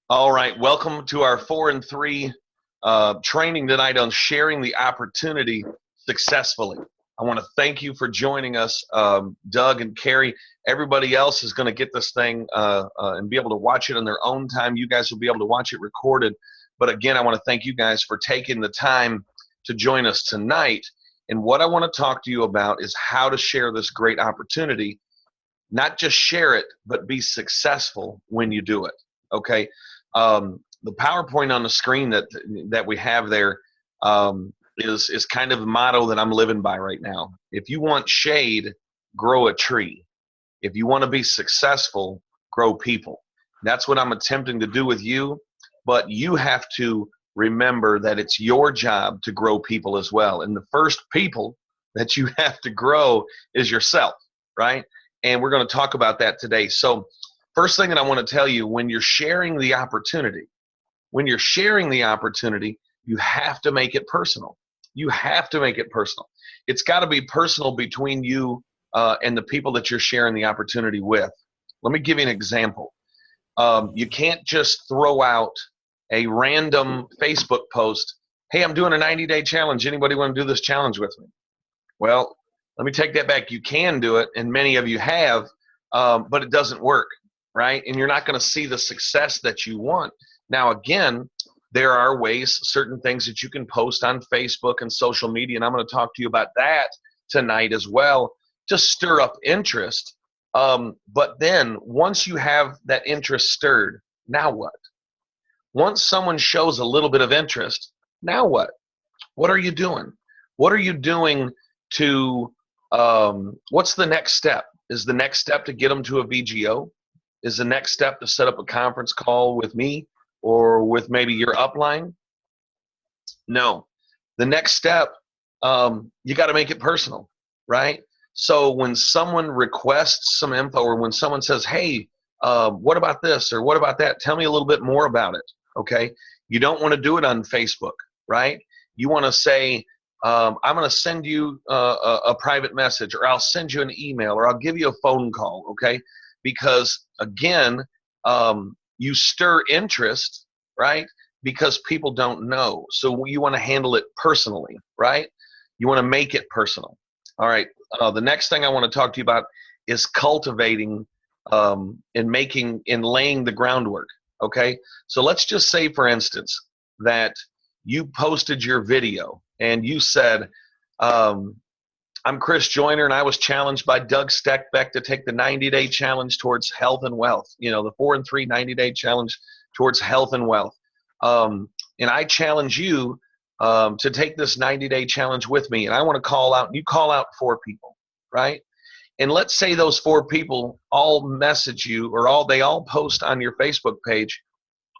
All right, welcome to our 4 and 3 training tonight on sharing the opportunity successfully. I want to thank you for joining us, Doug and Carrie. Everybody else is going to get this thing and be able to watch it in their own time. You guys will be able to watch it recorded. But again, I want to thank you guys for taking the time to join us tonight. And what I want to talk to you about is how to share this great opportunity. Not just share it, but be successful when you do it. Okay. The PowerPoint on the screen that we have there is kind of the motto that I'm living by right now. If you want shade, grow a tree. If you want to be successful, grow people. That's what I'm attempting to do with you, but you have to remember that it's your job to grow people as well. And the first people that you have to grow is yourself, right? And we're going to talk about that today. So first thing that I want to tell you, when you're sharing the opportunity, you have to make it personal. You have to make it personal. It's got to be personal between you and the people that you're sharing the opportunity with. Let me give you an example. You can't just throw out a random Facebook post, hey, I'm doing a 90-day challenge. Anybody want to do this challenge with me? Well, let me take that back. You can do it, and many of you have, but it doesn't work. Right? And you're not going to see the success that you want. Now, again, there are ways, certain things that you can post on Facebook and social media, and I'm going to talk to you about that tonight as well, to stir up interest. But then once you have that interest stirred, now what? Once someone shows a little bit of interest, now what? What are you doing? What are you doing to, what's the next step? Is the next step to get them to a VGO? Is the next step to set up a conference call with me or with maybe your upline? No. The next step, you got to make it personal, right? So when someone requests some info, or when someone says, hey, what about this or what about that? Tell me a little bit more about it, okay? You don't want to do it on Facebook, right? You want to say, I'm going to send you a private message, or I'll send you an email, or I'll give you a phone call, okay? Because again, you stir interest, right? Because people don't know. So you want to handle it personally, right? You want to make it personal. All right. The next thing I want to talk to you about is cultivating and laying the groundwork. Okay. So let's just say, for instance, that you posted your video and you said, I'm Chris Joyner, and I was challenged by Doug Steckbeck to take the 90-day challenge towards health and wealth. You know, the 4 and 3 90-day challenge towards health and wealth. And I challenge you to take this 90-day challenge with me. And I want to call out, and you call out 4 people, right? And let's say those 4 people all message you, or they all post on your Facebook page.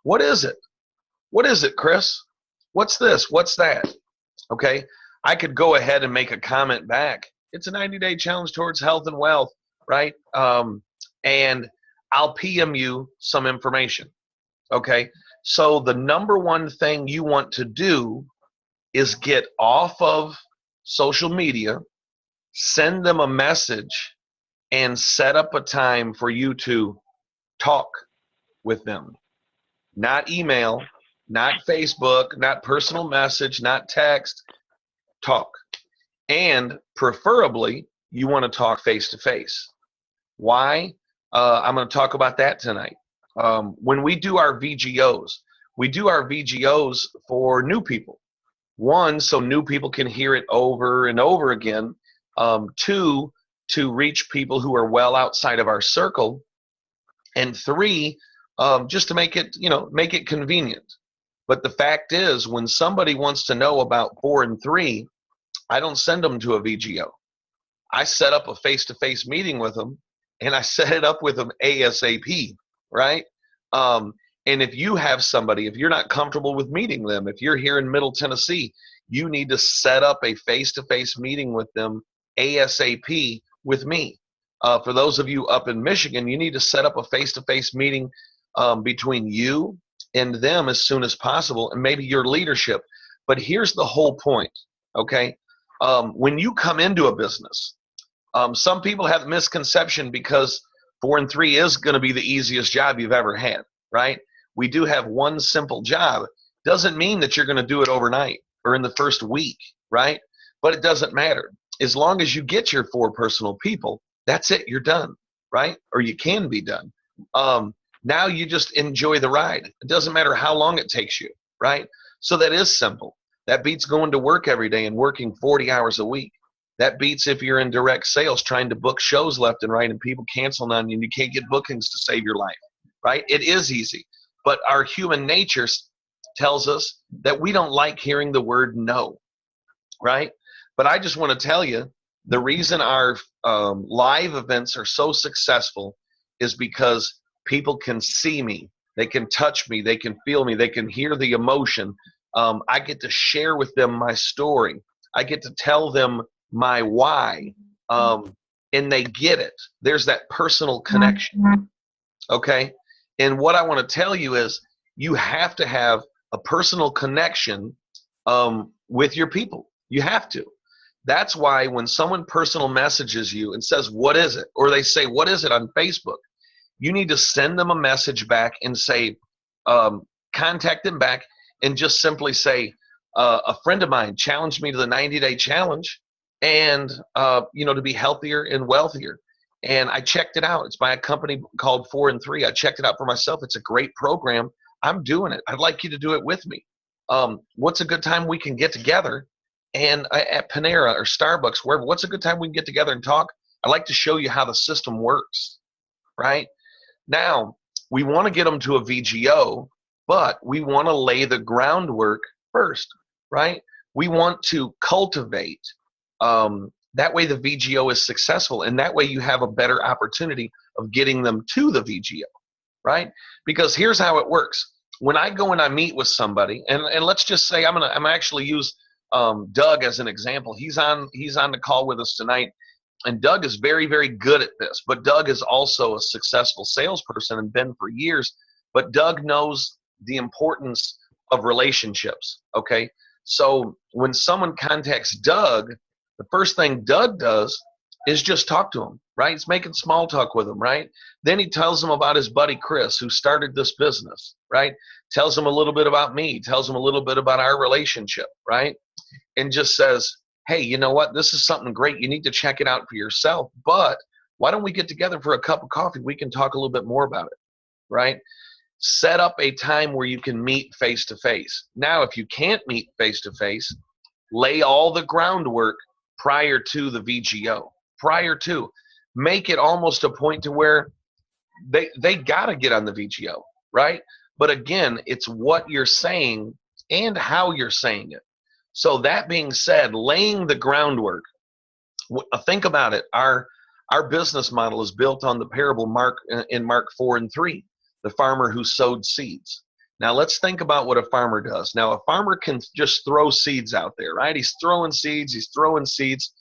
What is it? What is it, Chris? What's this? What's that? Okay. I could go ahead and make a comment back. It's a 90-day challenge towards health and wealth, right? And I'll PM you some information, okay? So the number one thing you want to do is get off of social media, send them a message, and set up a time for you to talk with them. Not email, not Facebook, not personal message, not text. Talk. And preferably, you want to talk face to face. Why? I'm going to talk about that tonight. When we do our VGOs, for new people. 1, so new people can hear it over and over again. 2, to reach people who are well outside of our circle. And 3, just to make it convenient. But the fact is, when somebody wants to know about 4 and 3, I don't send them to a VGO. I set up a face-to-face meeting with them, and I set it up with them ASAP, right? And if you have somebody, if you're not comfortable with meeting them, if you're here in Middle Tennessee, you need to set up a face-to-face meeting with them ASAP with me. For those of you up in Michigan, you need to set up a face-to-face meeting between you and them as soon as possible, and maybe your leadership. But here's the whole point, okay? When you come into a business, some people have misconception because 4 and 3 is going to be the easiest job you've ever had, right? we do have one simple job. Doesn't mean that you're going to do it overnight or in the first week, right? But it doesn't matter. As long as you get your 4 personal people, that's it. You're done, right? Or you can be done. Now you just enjoy the ride. It doesn't matter how long it takes you, right? So that is simple. That beats going to work every day and working 40 hours a week. That beats if you're in direct sales trying to book shows left and right and people canceling on you and you can't get bookings to save your life, right? It is easy. But our human nature tells us that we don't like hearing the word no, right? But I just want to tell you, the reason our live events are so successful is because people can see me, they can touch me, they can feel me, they can hear the emotion. I get to share with them my story. I get to tell them my why, and they get it. There's that personal connection, okay? And what I want to tell you is you have to have a personal connection with your people. You have to. That's why when someone personal messages you and says, what is it? Or they say, what is it on Facebook? You need to send them a message back and say, contact them back and just simply say, a friend of mine challenged me to the 90-day challenge and, to be healthier and wealthier. And I checked it out. It's by a company called 4 and 3. I checked it out for myself. It's a great program. I'm doing it. I'd like you to do it with me. What's a good time we can get together? And at Panera or Starbucks, wherever, what's a good time we can get together and talk? I'd like to show you how the system works, right? Now, we want to get them to a VGO, but we want to lay the groundwork first, right? We want to cultivate. That way the VGO is successful, and that way you have a better opportunity of getting them to the VGO, right? Because here's how it works. When I go and I meet with somebody, and let's just say I'm actually use Doug as an example. He's on the call with us tonight, and Doug is very, very good at this. But Doug is also a successful salesperson and been for years. But Doug knows the importance of relationships. Okay, so when someone contacts Doug, the first thing Doug does is just talk to him, right? He's making small talk with him, right? Then he tells him about his buddy Chris, who started this business, right? Tells him a little bit about me, tells him a little bit about our relationship, right? And just says, hey, you know what? This is something great. You need to check it out for yourself. But why don't we get together for a cup of coffee? We can talk a little bit more about it, right? Set up a time where you can meet face to face. Now, if you can't meet face to face, lay all the groundwork prior to the VGO. Prior to, make it almost a point to where they got to get on the VGO, right? But again, it's what you're saying and how you're saying it. So that being said, laying the groundwork, think about it. Our business model is built on the parable in Mark 4 and 3, the farmer who sowed seeds. Now let's think about what a farmer does. Now a farmer can just throw seeds out there, right? He's throwing seeds.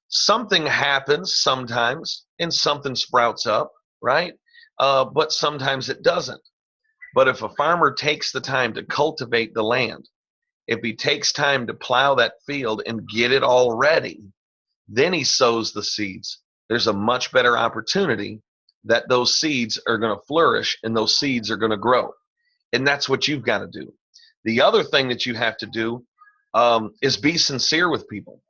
Something happens sometimes and something sprouts up, right? But sometimes it doesn't. But if a farmer takes the time to cultivate the land, if he takes time to plow that field and get it all ready, then he sows the seeds. There's a much better opportunity that those seeds are going to flourish and those seeds are going to grow. And that's what you've got to do. The other thing that you have to do is be sincere with people,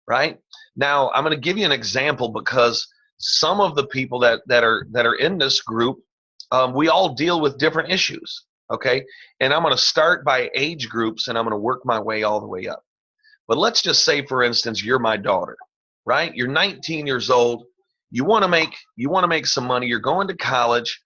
right? Now, I'm going to give you an example because some of the people that are in this group, we all deal with different issues, okay? And I'm going to start by age groups and I'm going to work my way all the way up. But let's just say, for instance, you're my daughter, right? You're 19 years old. You want to make some money. You're going to college.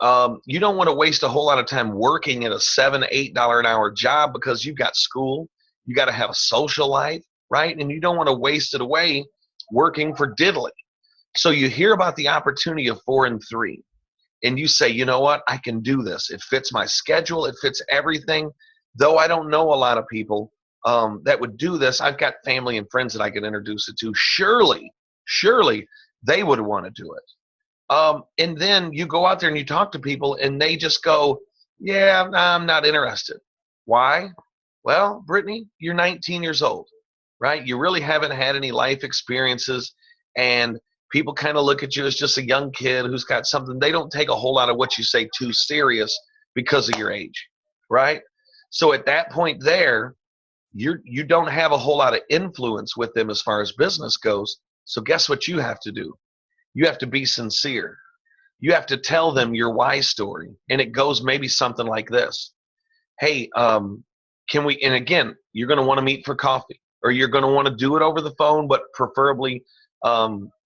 You don't want to waste a whole lot of time working at a $7, $8 an hour job because you've got school. You got to have a social life, right? And you don't want to waste it away working for diddly. So you hear about the opportunity of 4 and 3, and you say, you know what? I can do this. It fits my schedule. It fits everything. Though I don't know a lot of people that would do this, I've got family and friends that I can introduce it to. Surely they would want to do it. And then you go out there and you talk to people and they just go, yeah, I'm not interested. Why? Well, Brittany, you're 19 years old, right? You really haven't had any life experiences, and people kind of look at you as just a young kid who's got something. They don't take a whole lot of what you say too serious because of your age, right? So at that point there, you don't have a whole lot of influence with them as far as business goes. So guess what you have to do? You have to be sincere. You have to tell them your why story. And it goes maybe something like this. Hey, can we, and again, you're going to want to meet for coffee, or you're going to want to do it over the phone, but preferably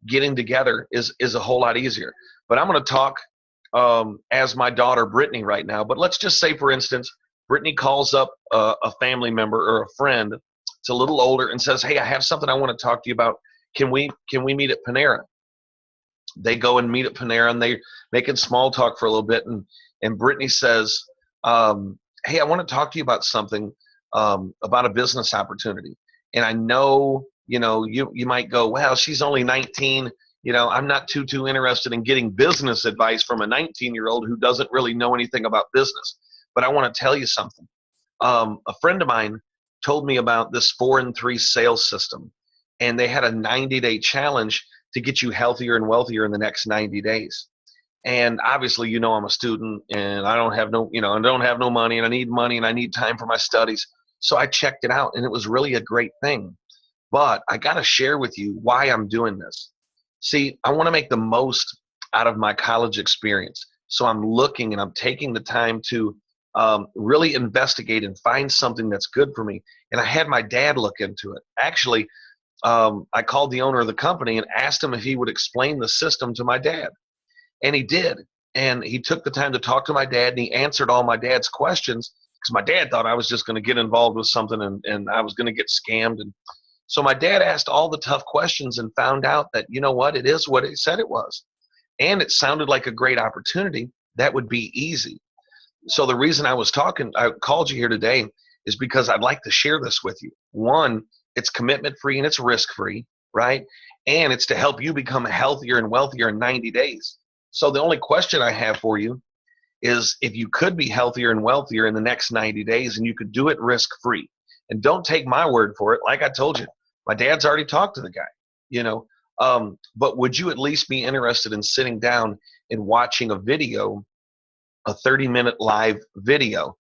getting together is a whole lot easier. But I'm going to talk as my daughter Brittany right now. But let's just say, for instance, Brittany calls up a family member or a friend. It's a little older and says, "Hey, I have something I want to talk to you about. Can we meet at Panera?" They go and meet at Panera, and they're making small talk for a little bit. And Brittany says, "Hey, I want to talk to you about something, about a business opportunity. And I know, you might go, well, she's only 19. I'm not too interested in getting business advice from a 19-year-old who doesn't really know anything about business. But I want to tell you something. A friend of mine told me about this 4-in-3 sales system, and they had a 90-day challenge to get you healthier and wealthier in the next 90 days. And obviously, I'm a student, and I don't have no money, and I need money, and I need time for my studies. So I checked it out, and it was really a great thing. But I got to share with you why I'm doing this. See, I want to make the most out of my college experience. So I'm looking and I'm taking the time to really investigate and find something that's good for me. And I had my dad look into it. Actually, I called the owner of the company and asked him if he would explain the system to my dad. And he did. And he took the time to talk to my dad, and he answered all my dad's questions, because my dad thought I was just going to get involved with something and I was going to get scammed. And so my dad asked all the tough questions and found out that, it is what he said it was. And it sounded like a great opportunity that would be easy. So the reason I called you here today is because I'd like to share this with you. One, it's commitment free and it's risk free, right? And it's to help you become healthier and wealthier in 90 days. So the only question I have for you is if you could be healthier and wealthier in the next 90 days and you could do it risk free. And don't take my word for it. Like I told you, my dad's already talked to the guy, but would you at least be interested in sitting down and watching a video, a 30-minute live video?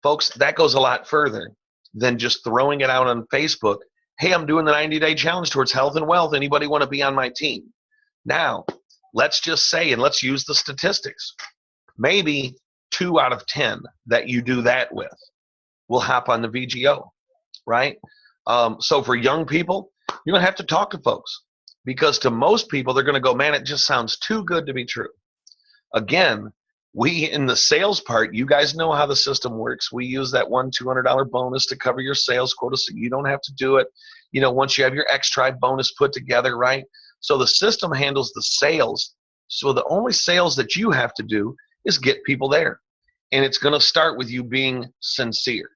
Folks, that goes a lot further than just throwing it out on Facebook. Hey, I'm doing the 90-day challenge towards health and wealth. Anybody want to be on my team? Now, let's just say, and let's use the statistics, maybe 2 out of 10 that you do that with will hop on the VGO, right? So for young people, you're going to have to talk to folks, because to most people, they're going to go, man, it just sounds too good to be true. Again, we in the sales part, you guys know how the system works. We use that $200 bonus to cover your sales quota, so you don't have to do it, once you have your X-Tribe bonus put together, right? So the system handles the sales. So the only sales that you have to do is get people there. And it's going to start with you being sincere.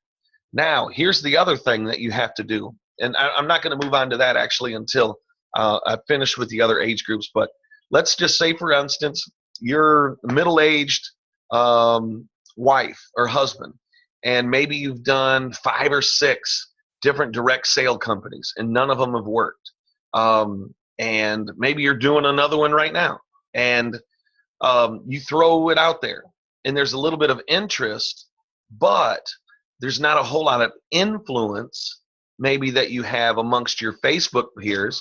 Now, here's the other thing that you have to do. And I'm not going to move on to that actually until I finish with the other age groups. But let's just say, for instance, you're middle-aged wife or husband, and maybe you've done 5 or 6 different direct sale companies, and none of them have worked. And maybe you're doing another one right now, and you throw it out there, and there's a little bit of interest, but there's not a whole lot of influence maybe that you have amongst your Facebook peers,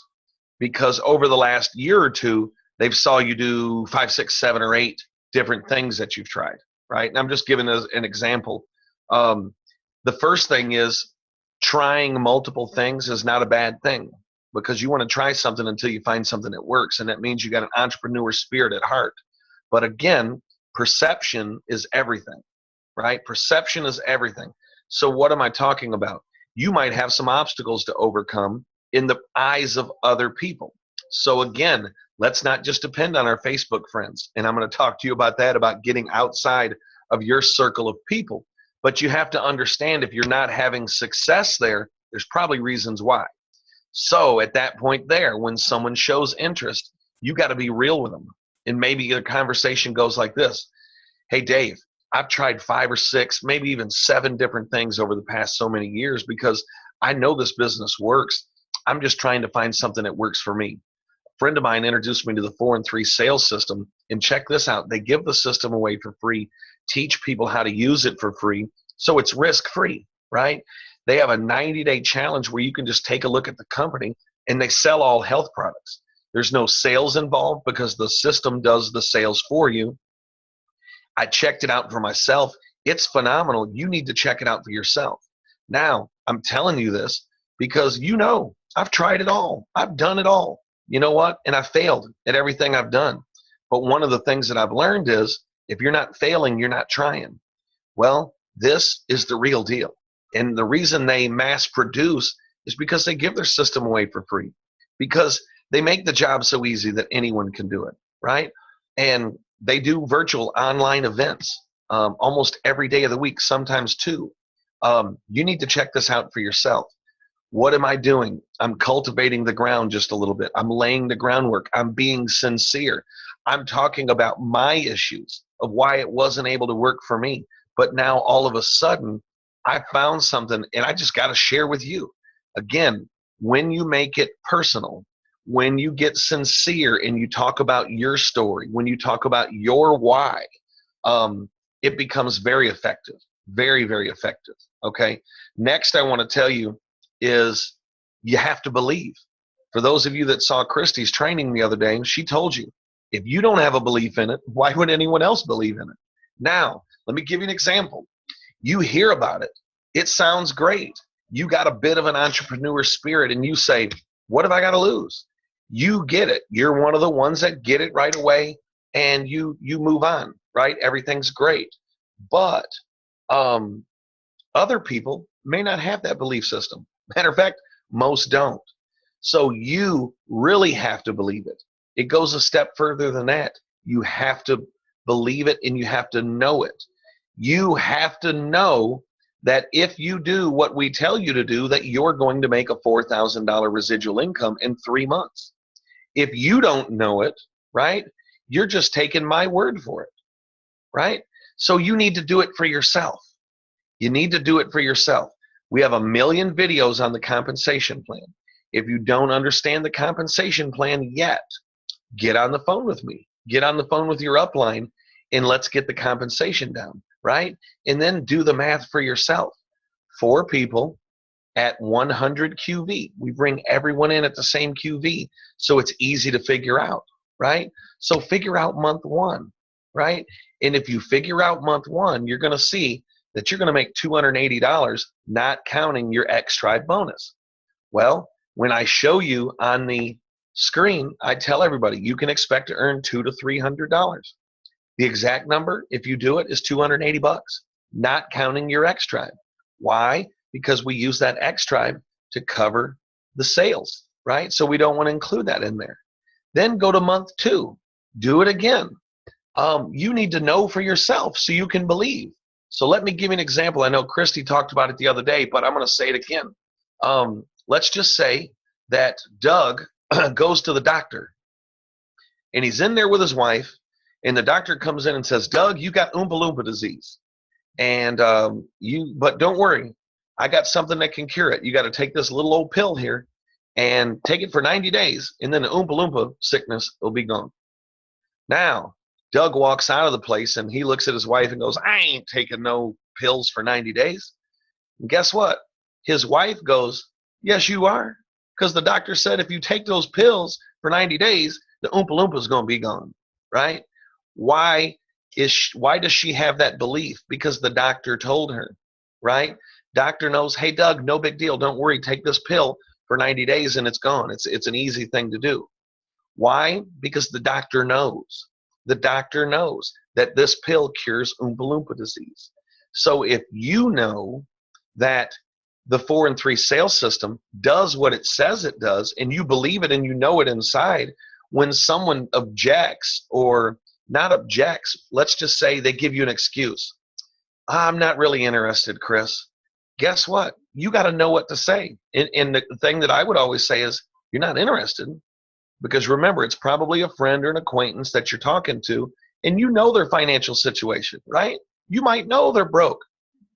because over the last year or two, they've saw you do 5, 6, 7, or 8 different things that you've tried, right? And I'm just giving an example. The first thing is, trying multiple things is not a bad thing, because you want to try something until you find something that works. And that means you got an entrepreneur spirit at heart. But again, perception is everything, right? Perception is everything. So what am I talking about? You might have some obstacles to overcome in the eyes of other people. So again, let's not just depend on our Facebook friends. And I'm going to talk to you about that, about getting outside of your circle of people. But you have to understand, if you're not having success there, there's probably reasons why. So at that point there, when someone shows interest, you got to be real with them. And maybe the conversation goes like this. Hey, Dave, I've tried 5 or 6, maybe even 7 different things over the past so many years, because I know this business works. I'm just trying to find something that works for me. A friend of mine introduced me to the 4-in-3 sales system, And check this out. They give the system away for free, teach people how to use it for free. So it's risk free, right? They have a 90-day challenge where you can just take a look at the company, and they sell all health products. There's no sales involved because the system does the sales for you. I checked it out for myself. It's phenomenal. You need to check it out for yourself. Now, I'm telling you this because I've tried it all. I've done it all. You know what? And I failed at everything I've done. But one of the things that I've learned is if you're not failing, you're not trying. Well, this is the real deal. And the reason they mass produce is because they give their system away for free, because they make the job so easy that anyone can do it, right? And they do virtual online events almost every day of the week, sometimes two. You need to check this out for yourself. What am I doing? I'm cultivating the ground just a little bit. I'm laying the groundwork. I'm being sincere. I'm talking about my issues of why it wasn't able to work for me. But now all of a sudden, I found something, and I just got to share with you. Again, when you make it personal, when you get sincere and you talk about your story, when you talk about your why, it becomes very effective, very, very effective. Okay. Next, I want to tell you is you have to believe. For those of you that saw Christy's training the other day, she told you, if you don't have a belief in it, why would anyone else believe in it? Now, let me give you an example. You hear about it. It sounds great. You got a bit of an entrepreneur spirit and you say, what have I got to lose? You get it. You're one of the ones that get it right away and you move on, right? Everything's great. But other people may not have that belief system. Matter of fact, most don't. So you really have to believe it. It goes a step further than that. You have to believe it and you have to know it. You have to know that if you do what we tell you to do, that you're going to make a $4,000 residual income in 3 months. If you don't know it, right, you're just taking my word for it, right? So you need to do it for yourself. You need to do it for yourself. We have 1 million videos on the compensation plan. If you don't understand the compensation plan yet, get on the phone with me. Get on the phone with your upline and let's get the compensation down, right? And then do the math for yourself. 4 people at 100 QV. We bring everyone in at the same QV, so it's easy to figure out, right? So figure out month 1, right? And if you figure out month 1, you're going to see that you're going to make $280, not counting your X-Tribe bonus. Well, when I show you on the screen, I tell everybody you can expect to earn $200 to $300. The exact number, if you do it, is $280, not counting your X-Tribe. Why? Because we use that X-Tribe to cover the sales, right? So we don't want to include that in there. Then go to month 2. Do it again. You need to know for yourself so you can believe. So let me give you an example. I know Christy talked about it the other day, but I'm going to say it again. Let's just say that Doug goes to the doctor, and he's in there with his wife, and the doctor comes in and says, Doug, you got Oompa Loompa disease. And but don't worry, I got something that can cure it. You got to take this little old pill here and take it for 90 days, and then the Oompa Loompa sickness will be gone. Now, Doug walks out of the place, and he looks at his wife and goes, I ain't taking no pills for 90 days. And guess what? His wife goes, yes, you are, because the doctor said if you take those pills for 90 days, the Oompa Loompa is going to be gone, right? Why does she have that belief? Because the doctor told her, right? Doctor knows, hey, Doug, no big deal. Don't worry. Take this pill for 90 days and it's gone. It's an easy thing to do. Why? Because the doctor knows. The doctor knows that this pill cures Oompa Loompa disease. So if you know that the 4 and 3 sales system does what it says it does, and you believe it and you know it inside, when someone objects or not objects, let's just say they give you an excuse. I'm not really interested, Chris. Guess what? You got to know what to say. And the thing that I would always say is, you're not interested. Because remember, it's probably a friend or an acquaintance that you're talking to, and you know their financial situation, right? You might know they're broke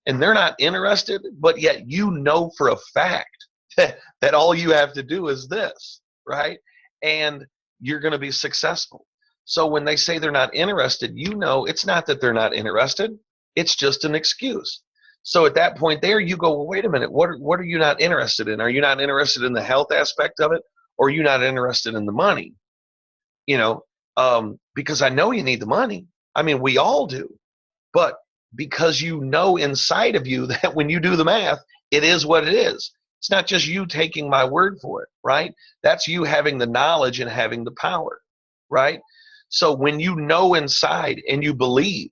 and they're not interested, but yet you know for a fact that all you have to do is this, right? And you're going to be successful. So when they say they're not interested, you know it's not that they're not interested. It's just an excuse. So at that point there, you go, well, wait a minute, what are you not interested in? Are you not interested in the health aspect of it? Or are you not interested in the money? You know, because I know you need the money. I mean, we all do. But because you know inside of you that when you do the math, it is what it is. It's not just you taking my word for it, right? That's you having the knowledge and having the power, right? So when you know inside and you believe,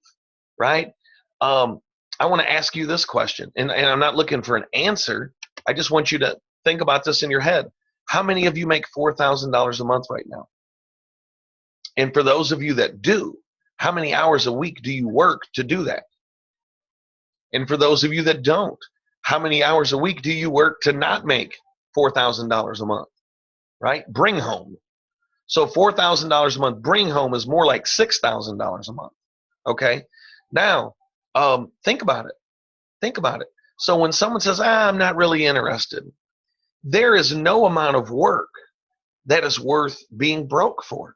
right? I want to ask you this question, and I'm not looking for an answer. I just want you to think about this in your head. How many of you make $4,000 a month right now? And for those of you that do, how many hours a week do you work to do that? And for those of you that don't, how many hours a week do you work to not make $4,000 a month, right? Bring home. So $4,000 a month bring home is more like $6,000 a month, okay? Now, think about it. Think about it. So when someone says, I'm not really interested, there is no amount of work that is worth being broke for,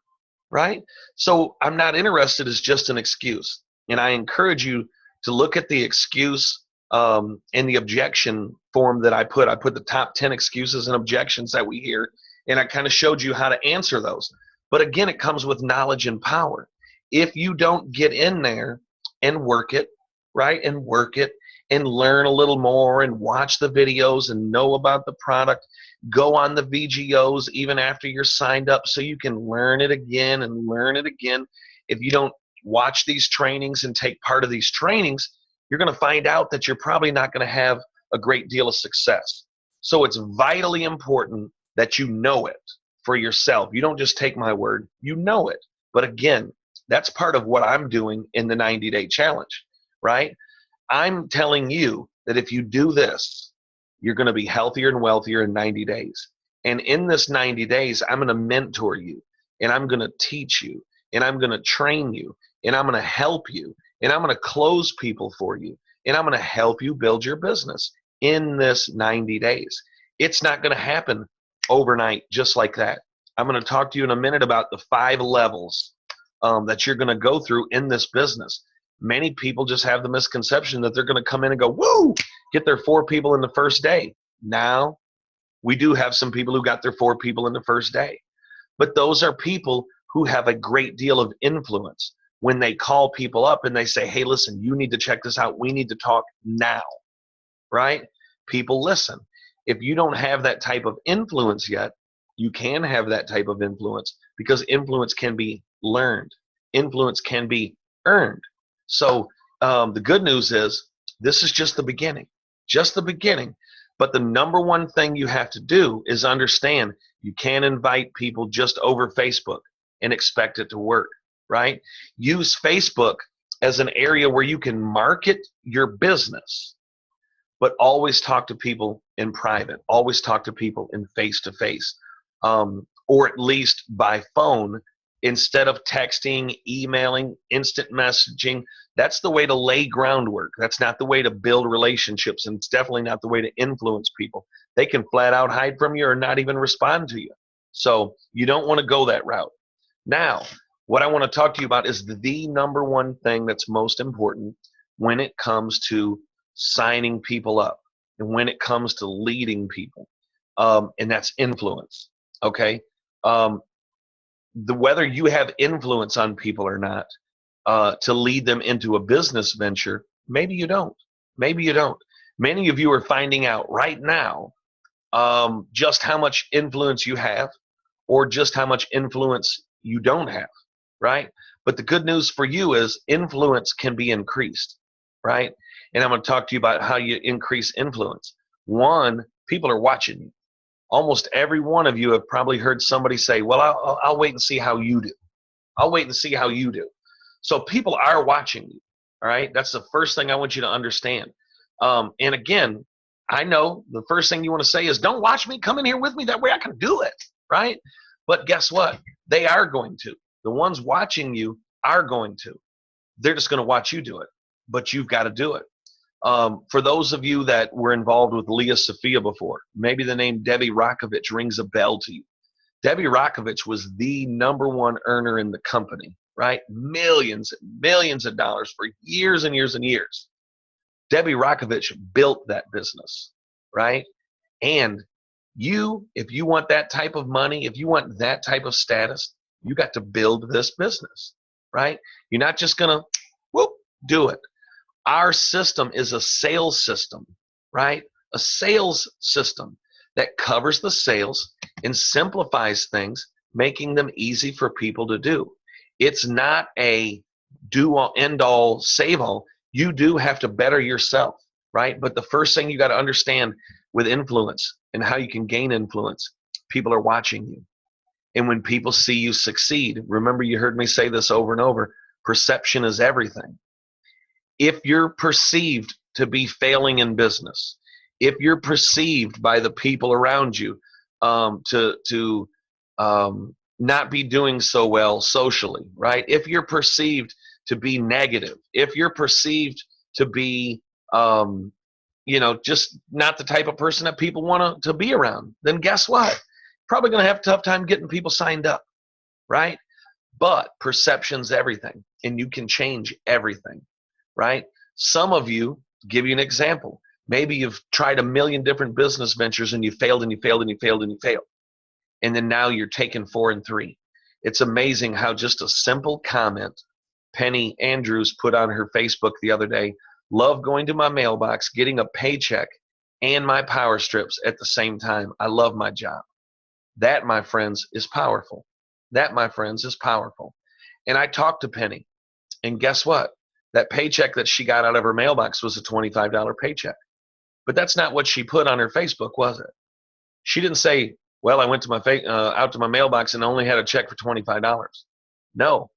right? So I'm not interested is just an excuse. And I encourage you to look at the excuse in the objection form that I put. I put the top 10 excuses and objections that we hear, and I kind of showed you how to answer those. But again, it comes with knowledge and power. If you don't get in there and work it, right, and work it and learn a little more and watch the videos and know about the product, go on the VGOs even after you're signed up so you can learn it again and learn it again. If you don't watch these trainings and take part of these trainings, you're going to find out that you're probably not going to have a great deal of success. So it's vitally important that you know it for yourself. You don't just take my word, you know it. But again, that's part of what I'm doing in the 90-day challenge, right? I'm telling you that if you do this, you're going to be healthier and wealthier in 90 days. And in this 90 days, I'm going to mentor you, and I'm going to teach you, and I'm going to train you, and I'm going to help you, and I'm going to close people for you, and I'm going to help you build your business in this 90 days. It's not going to happen overnight just like that. I'm going to talk to you in a minute about the 5 levels that you're going to go through in this business. Many people just have the misconception that they're going to come in and go, woo, get their 4 people in the first day. Now, we do have some people who got their 4 people in the first day. But those are people who have a great deal of influence. When they call people up and they say, hey, listen, you need to check this out. We need to talk now, right? People listen. If you don't have that type of influence yet, you can have that type of influence because influence can be learned. Influence can be earned. So the good news is this is just the beginning, just the beginning. But the number one thing you have to do is understand you can't invite people just over Facebook and expect it to work, right? Use Facebook as an area where you can market your business, but always talk to people in private, always talk to people in face-to-face, or at least by phone instead of texting, emailing, instant messaging. That's the way to lay groundwork. That's not the way to build relationships, and it's definitely not the way to influence people. They can flat out hide from you or not even respond to you. So you don't want to go that route. Now, what I want to talk to you about is the number one thing that's most important when it comes to signing people up and when it comes to leading people, and that's influence, okay? Whether you have influence on people or not, to lead them into a business venture, maybe you don't. Maybe you don't. Many of you are finding out right now just how much influence you have or just how much influence you don't have, right? But the good news for you is influence can be increased, right? And I'm going to talk to you about how you increase influence. One, people are watching you. Almost every one of you have probably heard somebody say, well, I'll wait and see how you do. I'll wait and see how you do. So people are watching you, all right? That's the first thing I want you to understand. And again, I know the first thing you want to say is, don't watch me, come in here with me, that way I can do it, right? But guess what? They are going to. The ones watching you are going to. They're just going to watch you do it, but you've got to do it. For those of you that were involved with Leah Sophia before, maybe the name Debbie Rakovich rings a bell to you. Debbie Rakovich was the #1 earner in the company, right? Millions and millions of dollars for years and years and years. Debbie Rakovich built that business, right? And you, if you want that type of money, if you want that type of status, you got to build this business, right? You're not just gonna, whoop, do it. Our system is a sales system, right? A sales system that covers the sales and simplifies things, making them easy for people to do. It's not a do-all, end-all, save-all. You do have to better yourself, right? But the first thing you got to understand with influence and how you can gain influence, people are watching you. And when people see you succeed, remember you heard me say this over and over, perception is everything. If you're perceived to be failing in business, if you're perceived by the people around you to not be doing so well socially, right? If you're perceived to be negative, if you're perceived to be, just not the type of person that people want to be around, then guess what? Probably going to have a tough time getting people signed up, right? But perception's everything, and you can change everything, right? Some of you, give you an example. Maybe you've tried a million different business ventures and you failed and you failed and you failed and you failed. And then now you're taking 4 and 3. It's amazing how just a simple comment Penny Andrews put on her Facebook the other day, love going to my mailbox, getting a paycheck and my power strips at the same time. I love my job. That, my friends, is powerful. That, my friends, is powerful. And I talked to Penny, and guess what? That paycheck that she got out of her mailbox was a $25 paycheck. But that's not what she put on her Facebook, was it? She didn't say, well, I went to my out to my mailbox and only had a check for $25. No.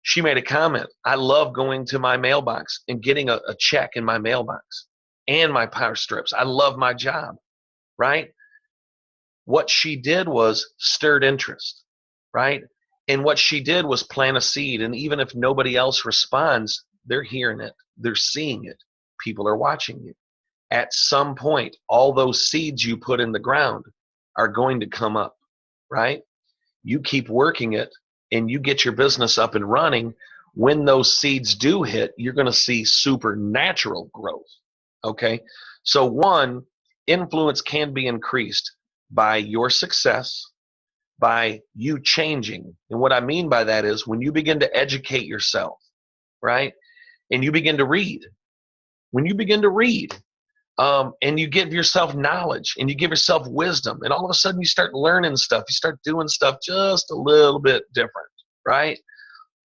She made a comment. I love going to my mailbox and getting a check in my mailbox and my power strips. I love my job, right? What she did was stirred interest, right? And what she did was plant a seed. And even if nobody else responds, they're hearing it. They're seeing it. People are watching you. At some point, all those seeds you put in the ground are going to come up, right? You keep working it and you get your business up and running. When those seeds do hit, you're going to see supernatural growth, okay? So one, influence can be increased by your success, by you changing. And what I mean by that is when you begin to educate yourself, right? And you begin to read. When you begin to read, and you give yourself knowledge and you give yourself wisdom, and all of a sudden you start learning stuff, you start doing stuff just a little bit different, right?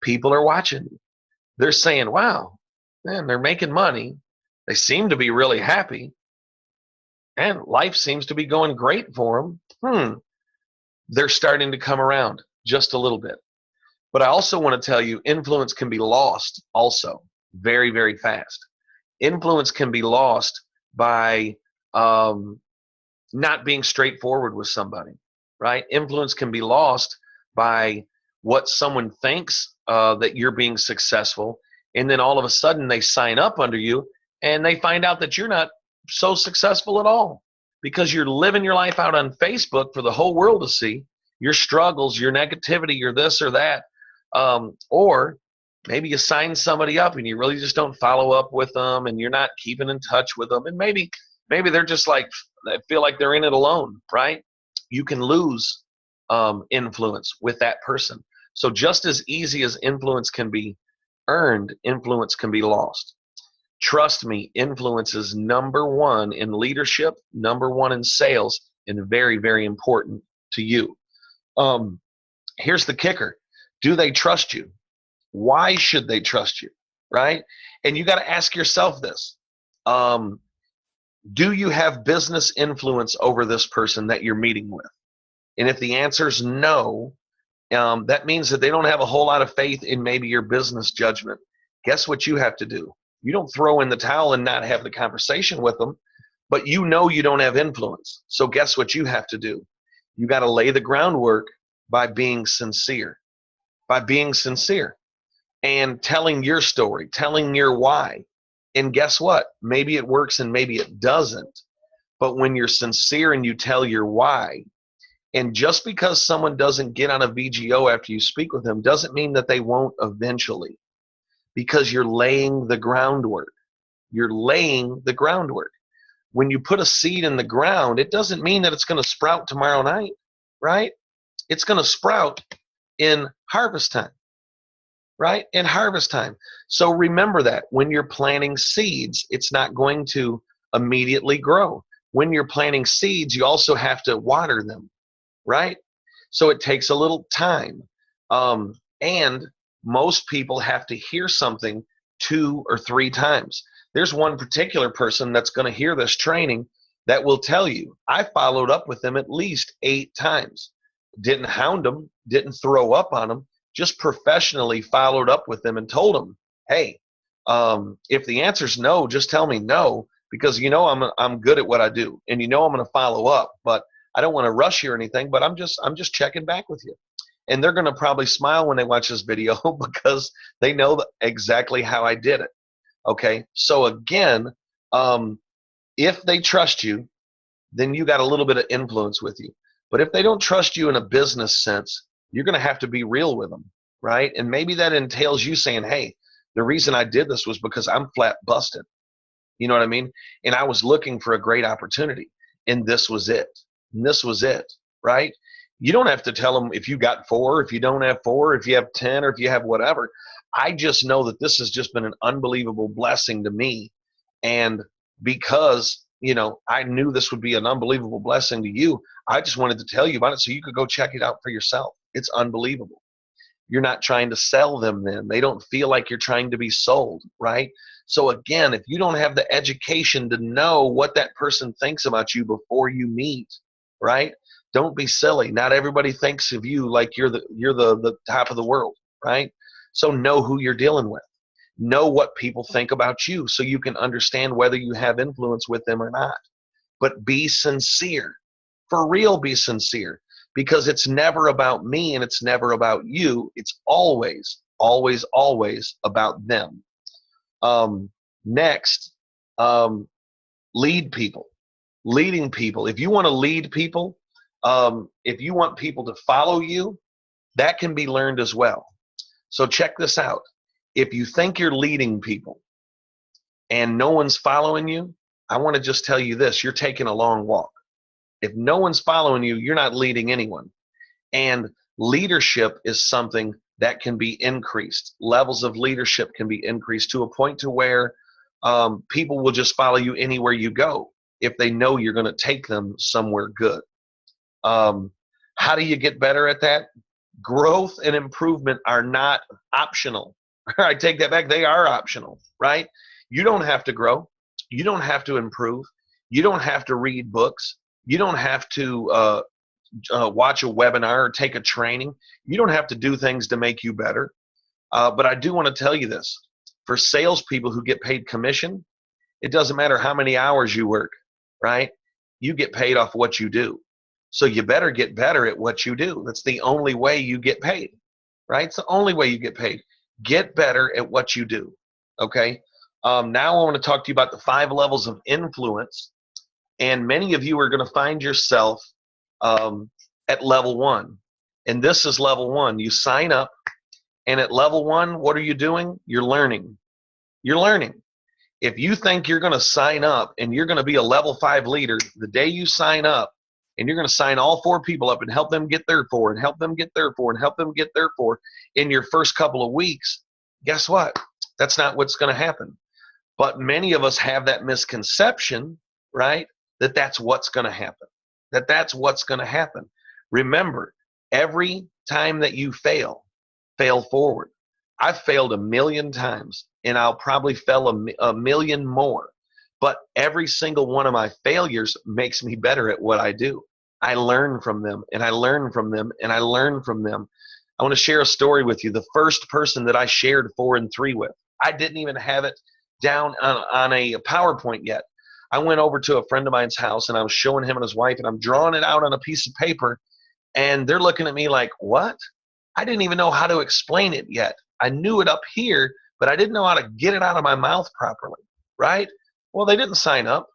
People are watching you. They're saying, wow, man, they're making money. They seem to be really happy. And life seems to be going great for them. They're starting to come around just a little bit. But I also want to tell you, influence can be lost also very, very fast. Influence can be lost by not being straightforward with somebody, right? Influence can be lost by what someone thinks that you're being successful, and then all of a sudden they sign up under you and they find out that you're not so successful at all because you're living your life out on Facebook for the whole world to see, your struggles, your negativity, your this or that, or maybe you sign somebody up and you really just don't follow up with them and you're not keeping in touch with them. And maybe they're just like, they feel like they're in it alone, right? You can lose influence with that person. So just as easy as influence can be earned, influence can be lost. Trust me, influence is #1 in leadership, #1 in sales, and very, very important to you. Here's the kicker. Do they trust you? Why should they trust you, right? And you got to ask yourself this. Do you have business influence over this person that you're meeting with? And if the answer is no, that means that they don't have a whole lot of faith in maybe your business judgment. Guess what you have to do? You don't throw in the towel and not have the conversation with them, but you know you don't have influence. So guess what you have to do? You got to lay the groundwork by being sincere. By being sincere. And telling your story, telling your why. And guess what? Maybe it works and maybe it doesn't. But when you're sincere and you tell your why, And just because someone doesn't get on a VGO after you speak with them doesn't mean that they won't eventually, because you're laying the groundwork. You're laying the groundwork. When you put a seed in the ground, it doesn't mean that it's going to sprout tomorrow night, right? It's going to sprout in harvest time, right? In harvest time. So remember that when you're planting seeds, it's not going to immediately grow. When you're planting seeds, you also have to water them, right? So it takes a little time. And most people have to hear something 2 or 3 times. There's one particular person that's going to hear this training that will tell you, I followed up with them at least 8 times. Didn't hound them, didn't throw up on them, just professionally followed up with them and told them, hey, if the answer's no, just tell me no, because you know I'm good at what I do, and you know I'm going to follow up, but I don't want to rush you or anything, but I'm just checking back with you. And they're going to probably smile when they watch this video because they know exactly how I did it. Okay, so again, if they trust you, then you got a little bit of influence with you. But if they don't trust you in a business sense, you're going to have to be real with them, right? And maybe that entails you saying, hey, the reason I did this was because I'm flat busted. You know what I mean? And I was looking for a great opportunity, and this was it. And this was it, right? You don't have to tell them if you got 4, if you don't have 4, if you have 10, or if you have whatever. I just know that this has just been an unbelievable blessing to me. And because, you know, I knew this would be an unbelievable blessing to you, I just wanted to tell you about it so you could go check it out for yourself. It's unbelievable. You're not trying to sell them then. They don't feel like you're trying to be sold, right? So again, if you don't have the education to know what that person thinks about you before you meet, right? Don't be silly. Not everybody thinks of you like you're the top of the world, right? So know who you're dealing with. Know what people think about you so you can understand whether you have influence with them or not. But be sincere. For real, be sincere. Because it's never about me and it's never about you. It's always, always, always about them. Next, lead people. Leading people. If you want to lead people, if you want people to follow you, that can be learned as well. So check this out. If you think you're leading people and no one's following you, I want to just tell you this, you're taking a long walk. If no one's following you, you're not leading anyone. And leadership is something that can be increased. Levels of leadership can be increased to a point to where people will just follow you anywhere you go if they know you're going to take them somewhere good. How do you get better at that? Growth and improvement are not optional. I take that back. They are optional, right? You don't have to grow. You don't have to improve. You don't have to read books. You don't have to watch a webinar or take a training. You don't have to do things to make you better. But I do want to tell you this. For salespeople who get paid commission, it doesn't matter how many hours you work, right? You get paid off what you do. So you better get better at what you do. That's the only way you get paid, right? It's the only way you get paid. Get better at what you do, okay? Now I want to talk to you about the 5 levels of influence. And many of you are going to find yourself at level 1. And this is level 1. You sign up, and at level 1, what are you doing? You're learning. You're learning. If you think you're going to sign up and you're going to be a level 5 leader, the day you sign up, and you're going to sign all 4 people up and help them get their 4 and help them get their 4 and help them get their 4 in your first couple of weeks, guess what? That's not what's going to happen. But many of us have that misconception, right, that that's what's going to happen, that's what's going to happen. Remember, every time that you fail forward. I've failed 1,000,000 times, and I'll probably fail a million more. But every single one of my failures makes me better at what I do. I learn from them, and I learn from them, and I learn from them. I want to share a story with you. The first person that I shared 4 and 3 with, I didn't even have it down on a PowerPoint yet. I went over to a friend of mine's house, and I was showing him and his wife, and I'm drawing it out on a piece of paper, and they're looking at me like, what? I didn't even know how to explain it yet. I knew it up here, but I didn't know how to get it out of my mouth properly, right? Well, they didn't sign up.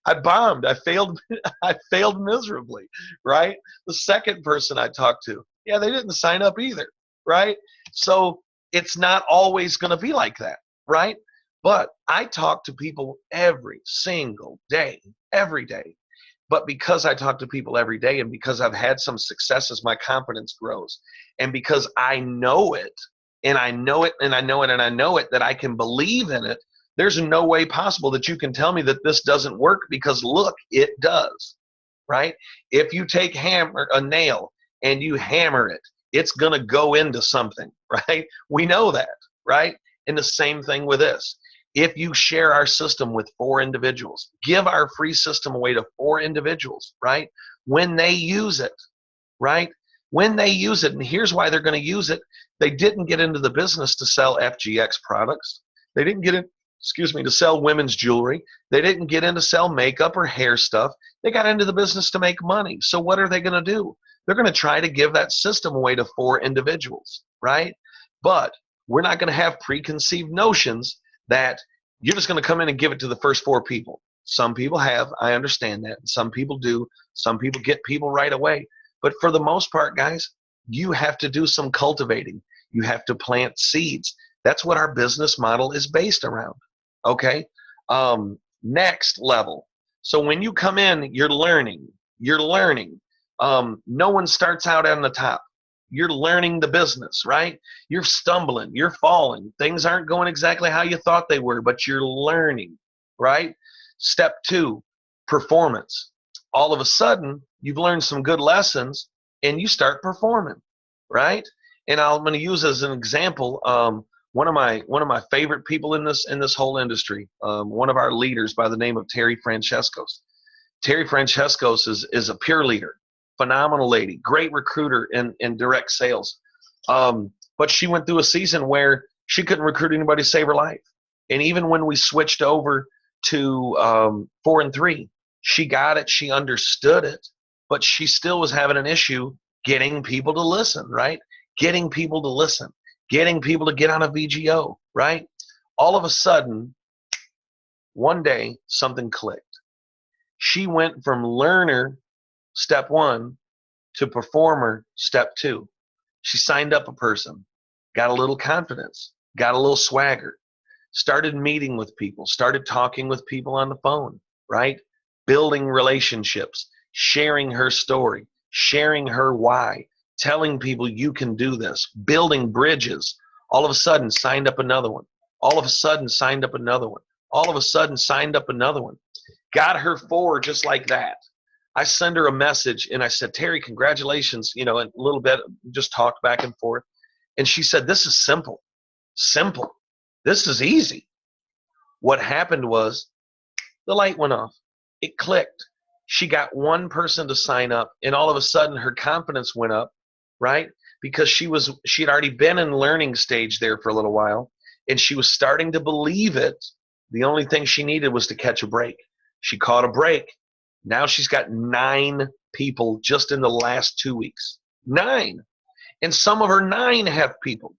I bombed. I failed. I failed miserably, right? The second person I talked to, yeah, they didn't sign up either, right? So it's not always going to be like that, right? But I talk to people every single day, every day. But because I talk to people every day and because I've had some successes, my confidence grows. And because I know it, and I know it, and I know it, and I know it, that I can believe in it, there's no way possible that you can tell me that this doesn't work, because look, it does, right? If you take a nail and you hammer it, it's going to go into something, right? We know that, right? And the same thing with this. If you share our system with 4 individuals, give our free system away to 4 individuals, right? When they use it, right? When they use it, and here's why they're going to use it. They didn't get into the business to sell FGX products. They didn't get in, to sell women's jewelry. They didn't get in to sell makeup or hair stuff. They got into the business to make money. So what are they going to do? They're going to try to give that system away to 4 individuals, right? But we're not going to have preconceived notions that you're just going to come in and give it to the first 4 people. Some people have, I understand that. Some people do. Some people get people right away. But for the most part, guys, you have to do some cultivating. You have to plant seeds. That's what our business model is based around. Okay? Next level. So when you come in, you're learning. You're learning. No one starts out on the top. You're learning the business, right? You're stumbling, you're falling. Things aren't going exactly how you thought they were, but you're learning, right? Step 2, performance. All of a sudden, you've learned some good lessons and you start performing, right? And I'm going to use as an example one of my favorite people in this whole industry, one of our leaders by the name of Terry Francescos. Terry Francescos is a pure leader. Phenomenal lady, great recruiter in direct sales. But she went through a season where she couldn't recruit anybody to save her life. And even when we switched over to 4 and 3, she got it, she understood it, but she still was having an issue getting people to listen, right? Getting people to listen, getting people to get on a VGO, right? All of a sudden, one day, something clicked. She went from learner, step 1, to performer, step 2. She signed up a person, got a little confidence, got a little swagger, started meeting with people, started talking with people on the phone, right? Building relationships, sharing her story, sharing her why, telling people you can do this, building bridges. All of a sudden, signed up another one. All of a sudden, signed up another one. All of a sudden, signed up another one. Got her 4 just like that. I send her a message and I said, Terry, congratulations, and a little bit, just talked back and forth. And she said, this is simple. This is easy. What happened was the light went off. It clicked. She got 1 person to sign up, and all of a sudden her confidence went up, right? Because she had already been in learning stage there for a little while, and she was starting to believe it. The only thing she needed was to catch a break. She caught a break. Now she's got 9 people just in the last 2 weeks. 9. And some of her 9 have people.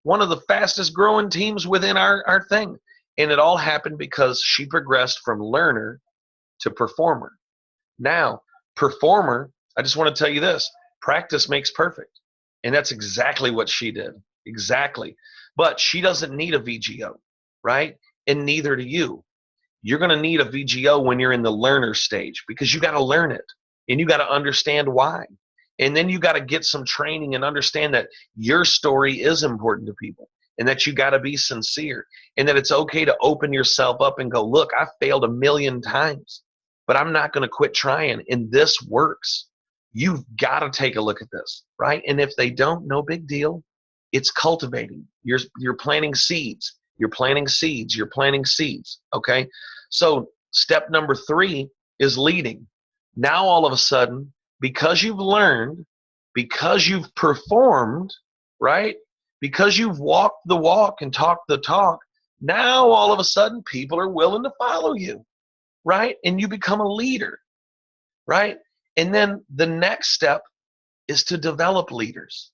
One of the fastest growing teams within our thing. And it all happened because she progressed from learner to performer. Now, performer, I just want to tell you this, practice makes perfect. And that's exactly what she did. Exactly. But she doesn't need a VGO, right? And neither do you. You're going to need a VGO when you're in the learner stage, because you got to learn it and you got to understand why. And then you got to get some training and understand that your story is important to people and that you got to be sincere and that it's okay to open yourself up and go, look, I failed 1,000,000 times, but I'm not going to quit trying. And this works. You've got to take a look at this, right? And if they don't, no big deal. It's cultivating. You're planting seeds. You're planting seeds. You're planting seeds. Okay. So step number 3 is leading. Now, all of a sudden, because you've learned, because you've performed, right? Because you've walked the walk and talked the talk, now all of a sudden people are willing to follow you, right? And you become a leader, right? And then the next step is to develop leaders,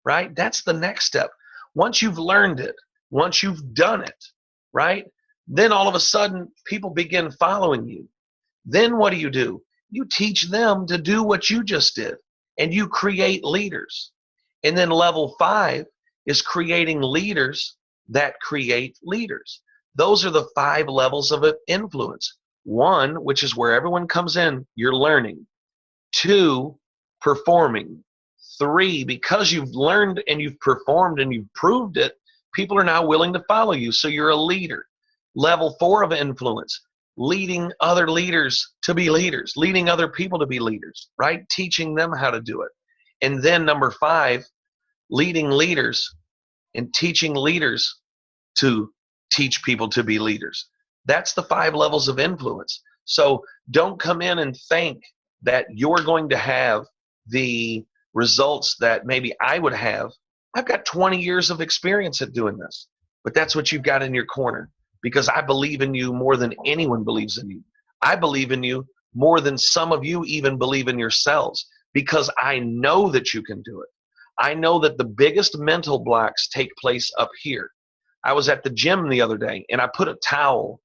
right? That's the next step. Once you've learned it, once you've done it, right? Then all of a sudden people begin following you. Then what do? You teach them to do what you just did, and you create leaders. And then level 5 is creating leaders that create leaders. Those are the 5 levels of influence. 1, which is where everyone comes in, you're learning. 2, performing. 3, because you've learned and you've performed and you've proved it, people are now willing to follow you, so you're a leader. Level 4 of influence, leading other leaders to be leaders, leading other people to be leaders, right? Teaching them how to do it. And then number 5, leading leaders and teaching leaders to teach people to be leaders. That's the 5 levels of influence. So don't come in and think that you're going to have the results that maybe I would have. I've got 20 years of experience at doing this, but that's what you've got in your corner, because I believe in you more than anyone believes in you. I believe in you more than some of you even believe in yourselves, because I know that you can do it. I know that the biggest mental blocks take place up here. I was at the gym the other day and I put a towel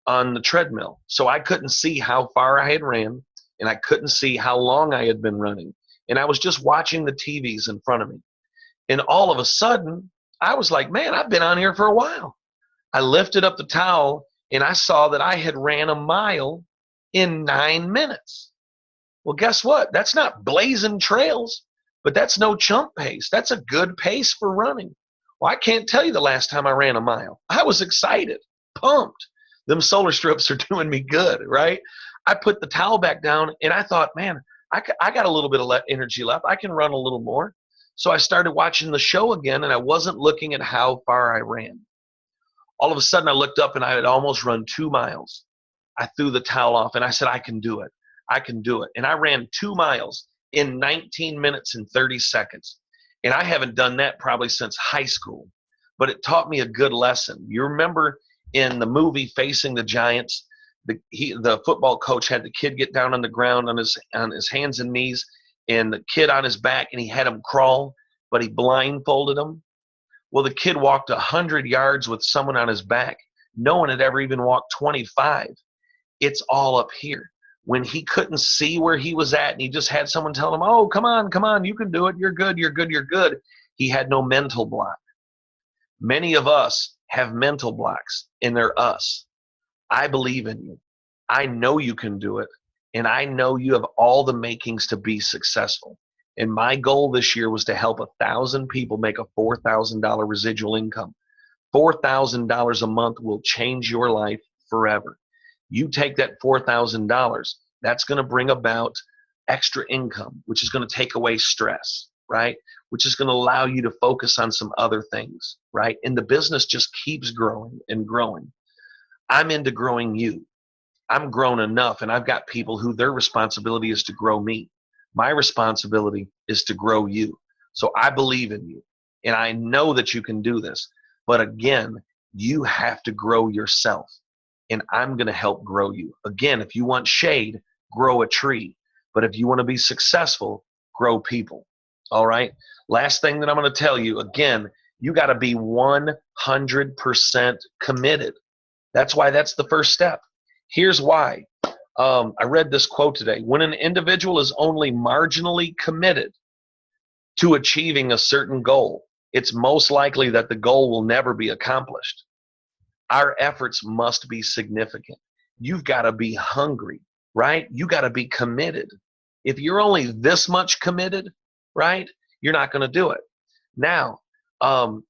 on the treadmill, so I couldn't see how far I had ran and I couldn't see how long I had been running. And I was just watching the TVs in front of me. And all of a sudden, I was like, man, I've been on here for a while. I lifted up the towel and I saw that I had ran a mile in 9 minutes. Well, guess what? That's not blazing trails, but that's no chump pace. That's a good pace for running. Well, I can't tell you the last time I ran a mile. I was excited, pumped. Them solar strips are doing me good, right? I put the towel back down and I thought, man, I got a little bit of energy left. I can run a little more. So I started watching the show again, and I wasn't looking at how far I ran. All of a sudden, I looked up and I had almost run 2 miles. I threw the towel off and I said, I can do it. I can do it. And I ran 2 miles in 19 minutes and 30 seconds. And I haven't done that probably since high school, but it taught me a good lesson. You remember in the movie Facing the Giants, the football coach had the kid get down on the ground on his hands and knees, and the kid on his back, and he had him crawl, but he blindfolded him. Well, the kid walked 100 yards with someone on his back. No one had ever even walked 25. It's all up here. When he couldn't see where he was at, and he just had someone tell him, oh, come on, you can do it. You're good, you're good, you're good. He had no mental block. Many of us have mental blocks, and they're us. I believe in you. I know you can do it. And I know you have all the makings to be successful. And my goal this year was to help 1,000 people make a $4,000 residual income. $4,000 a month will change your life forever. You take that $4,000, that's going to bring about extra income, which is going to take away stress, right? Which is going to allow you to focus on some other things, right? And the business just keeps growing and growing. I'm into growing you. I'm grown enough, and I've got people who their responsibility is to grow me. My responsibility is to grow you. So I believe in you, and I know that you can do this. But again, you have to grow yourself, and I'm going to help grow you. Again, if you want shade, grow a tree. But if you want to be successful, grow people. All right? Last thing that I'm going to tell you, again, you got to be 100% committed. That's why that's the first step. Here's why. I read this quote today. When an individual is only marginally committed to achieving a certain goal, it's most likely that the goal will never be accomplished. Our efforts must be significant. You've got to be hungry, right? You got to be committed. If you're only this much committed, right, you're not going to do it. Now,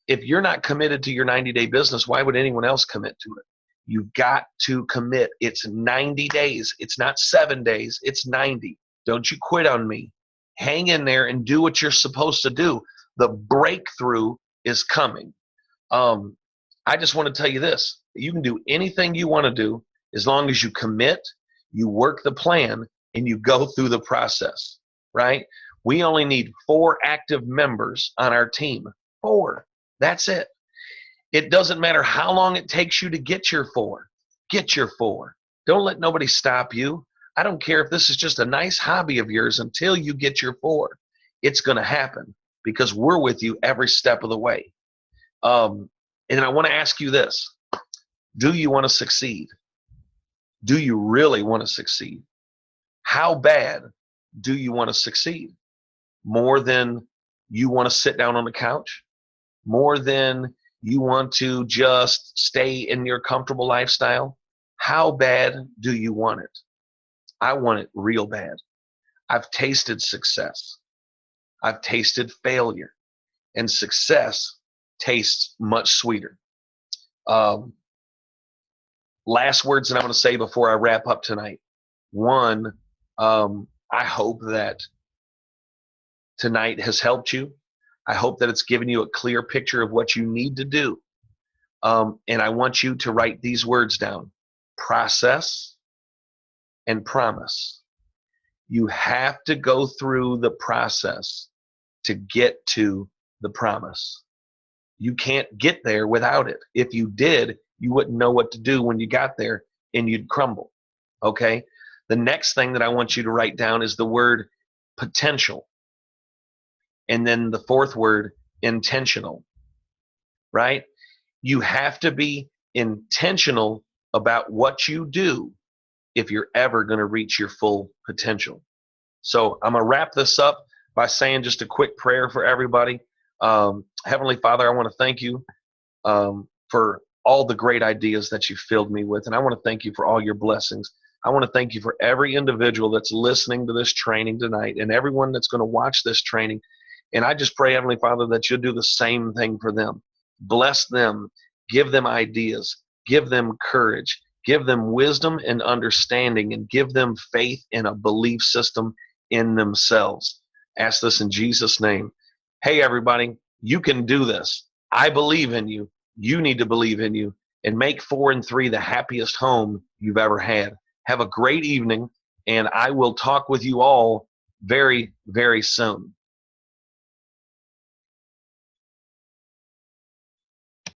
if you're not committed to your 90-day business, why would anyone else commit to it? You've got to commit. It's 90 days. It's not 7 days. It's 90. Don't you quit on me. Hang in there and do what you're supposed to do. The breakthrough is coming. I just want to tell you this. You can do anything you want to do as long as you commit, you work the plan, and you go through the process, right? We only need 4 active members on our team. 4. That's it. It doesn't matter how long it takes you to get your 4. Get your 4. Don't let nobody stop you. I don't care if this is just a nice hobby of yours until you get your 4. It's going to happen because we're with you every step of the way. And I want to ask you this. Do you want to succeed? Do you really want to succeed? How bad do you want to succeed? More than you want to sit down on the couch? More than you want to just stay in your comfortable lifestyle? How bad do you want it? I want it real bad. I've tasted success. I've tasted failure, and success tastes much sweeter. Um, Last words that I'm going to say before I wrap up tonight. One, I hope that tonight has helped you. I hope that it's given you a clear picture of what you need to do. And I want you to write these words down: process and promise. You have to go through the process to get to the promise. You can't get there without it. If you did, you wouldn't know what to do when you got there, and you'd crumble. Okay? The next thing that I want you to write down is the word potential. And then the fourth word, intentional. Right? You have to be intentional about what you do if you're ever going to reach your full potential. So I'm going to wrap this up by saying just a quick prayer for everybody. Heavenly Father, I want to thank you for all the great ideas that you filled me with. And I want to thank you for all your blessings. I want to thank you for every individual that's listening to this training tonight and everyone that's going to watch this training. And I just pray, Heavenly Father, that you'll do the same thing for them. Bless them, give them ideas, give them courage, give them wisdom and understanding, and give them faith in a belief system in themselves. Ask this in Jesus' name. Hey, everybody, you can do this. I believe in you. You need to believe in you, and make 4 and 3 the happiest home you've ever had. Have a great evening, and I will talk with you all very, very soon.